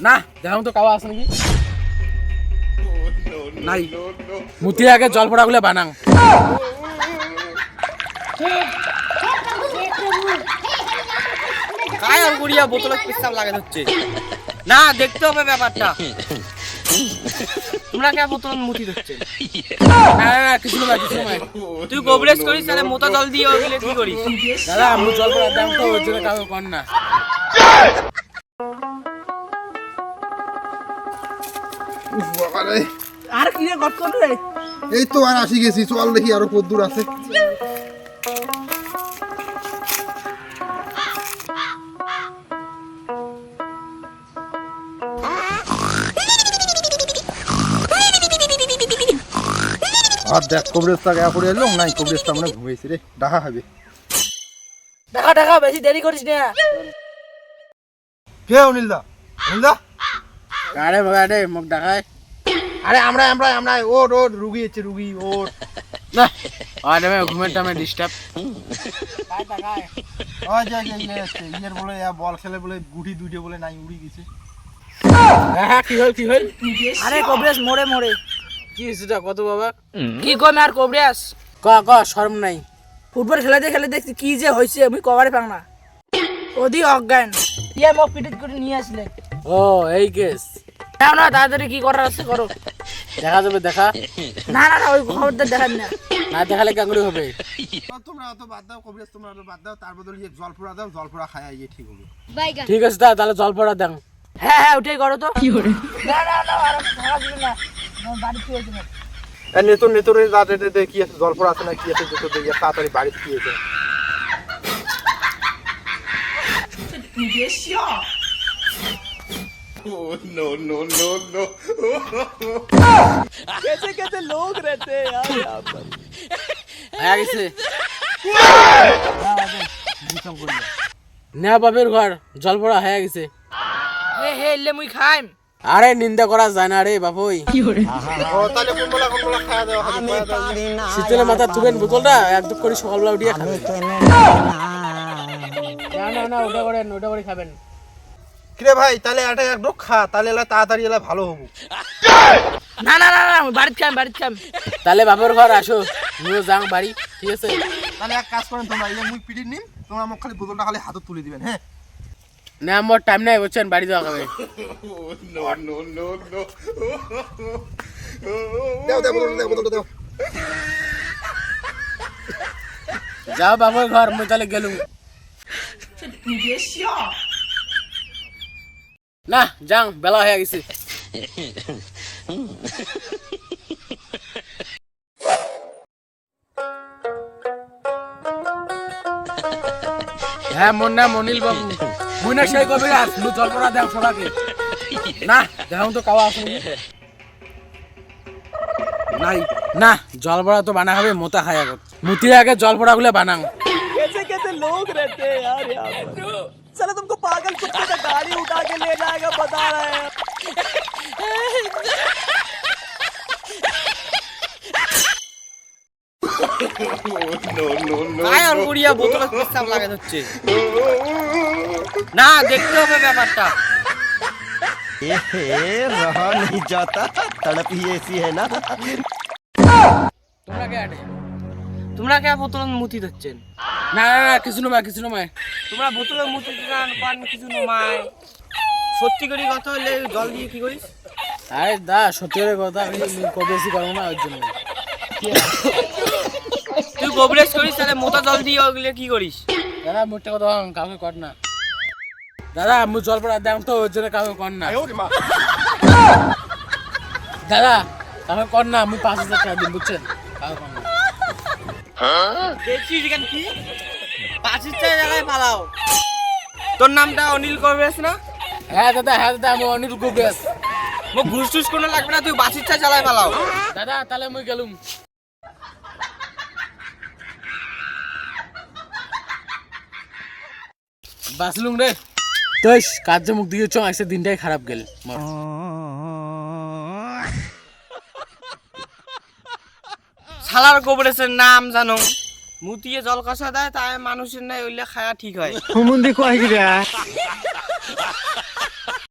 না দেখাম তো কাওয়া আছে নাকি নাই মুতি আগে জল পড়া গুলো বানাং কায় আর গুড়িয়া বোতলে পেশাব লাগাতে হচ্ছে না দেখতে হবে ব্যাপারটা তোমরা কে বোতল মুতি দিচ্ছে না না কিছু না কিছু না তুই গোবরেজ করিস তাহলে মোটা জল দিয়ে ওগুলো কি করিস দাদা আমি জল পড়া দাম তো ওই জন্য কাউ কর না আর কি রে গট কর রে এই তো আর আসি গেছি চল দেখি আরো কত দূর আছে আর দেখ কবরেজটা গা পড়ে এলো নাই কবরেজটা মনে ঘুমাইছি রে ডাহা হবে দেখা দেখা বেশি দেরি করিস না কে অনিলদা অনিলদা আরে বাবা রে মুখ দেখায় আরে আমরা ওর রুগী আছে রুগী ওর না আরে ভাই ঘুমের টাইমে ডিস্টার্ব ওই যে ইয়ের বলে বল খেলে বলে গুটি দুইটে বলে নাই উড়ি গেছে হ্যাঁ কি হল আরে কবরেজ মোড়ে মোড়ে কি সেটা কত বাবা কি কম আর কবরেজ ক শরম নাই ফুটবল খেলাতে খেলাতে কি যে হয়েছে আমি কভারে পাং না ওদি অজ্ঞান ইয়া মোক পিটিট করে নিয়ে আসলে ও এই কেস না না তাড়াতাড়ি কি করার আছে করো দেখা যাবে দেখা না না না ওই খবরটা দেখান না না দেখালে কি করে হবে তোমরা অত বাদ দাও কবরেজ তোমরা অত বাদ দাও তার বদলে জল পোড়া দাও জল পোড়া খায় ইয়ে ঠিক হবে ঠিক আছে তাহলে জল পড়া দেন হ্যাঁ হ্যাঁ ওটাই করো তো কি করে না না না আর থাকা দিবে না বাড়ি ফিরে যাবে নেতরে রাতে কি আছে জল পোড়া আছে না কি আছে যেতে দেখি তাড়াতাড়ি বাড়ি ফিরে कैसे कैसे लोग रहते हैं यार यहाँ पर হয়ে গেছে না বাপের ঘর জল পড়া হয়ে গেছে হে হে এলে মুই খাইম আরে নিন্দা করা যায় না রে বাপুই ও তাহলে কোনবেলা খাওয়া দাওয়া হবে শীতলে মাথা তুলেন বোতলটা একদম করে সকালবেলা উঠিয়ে খাবেন না না ওটা করে খাবেন কিরে ভাই তাহলে এটা একদম খা তাহলে এলা তাড়াতাড়ি এলা ভালো হবো না না না না বাড়িতে খাইম তাহলে বাপের ঘর আসো নিয়ে যাও বাড়ি ঠিক আছে তাহলে এক কাজ করেন তোমরা এই মুই পিটির নিন তোমরা মোক খালি বোতলটা খালি হাতে তুলে দিবেন হ্যাঁ না আমার টাইম নাই বুঝছেন বাড়ি যাওয়া হবে দাও বোতলটা দাও যাও বাপের ঘর মুই তাহলে গেলুম না যাও বেলা হয়ে গেছে হ্যাঁ মোর নাম অনিল বাবু মুই না সেই কবিরাজ মুই জল পড়া দেও সবাইকে না দেখাম তো কাওয়া আছে নাই না জল পড়া তো বানা হবে মোতা খায় আগে মুতি আগে জল পড়া গুলো বানাং कैसे कैसे लोग रहते हैं यार यहाँ पर चलो तुमको पागल कुत्ते का गाड़ी उठा के ले जाएगा बता रहे हैं কায় আর গুড়িয়া বোতলে পেশাব লাগাতে হচ্ছে না দেখতে হবে ব্যাপারটা रहा नहीं जाता तड़प ही ऐसी है ना তোমরা কে আটে তোমরা কে বোতলে মুতি দিচ্ছেন না না না কিছু নয় তোমরা বোতলে মুতি দিন পান কিছু নমায় সত্যি করে কথা হলে জল দিয়ে কি করিস আরে দা সত্যি করে কথা আমি বেশি করবো না ওর জন্য তুই গোবরেজ করিস তাহলে মোটা জল দিয়ে ওগুলো কি করিস দাদা মোটে কথা কাউকে কর না দাদা আমি জল পড়া দাম তো ওর জন্য কাউকে কর না দাদা কাউকে কর না আমি 5,000 টাকা দিন বুঝছেন কাউকে কর না দেখছিস এখান কি 5,000 জায়গায় পালাও তোর নামটা অনিল কবিরাজ না হ্যাঁ দাদা আমি অনিল কবিরাজ মোক ঘুষ টুস কোনো লাগবে না তুই 5,000 চালায় পালাও দাদা তাহলে মুই গেলুম বাসলুম রে তুই কাজে মুখ দিয়েছ আজকে দিনটাই খারাপ গেল শালার গোবরেজের নাম জানো মুতিয়ে জল কষা দেয় তাই মানুষের নাই ওইলে খায়া ঠিক হয় मुंदी को आई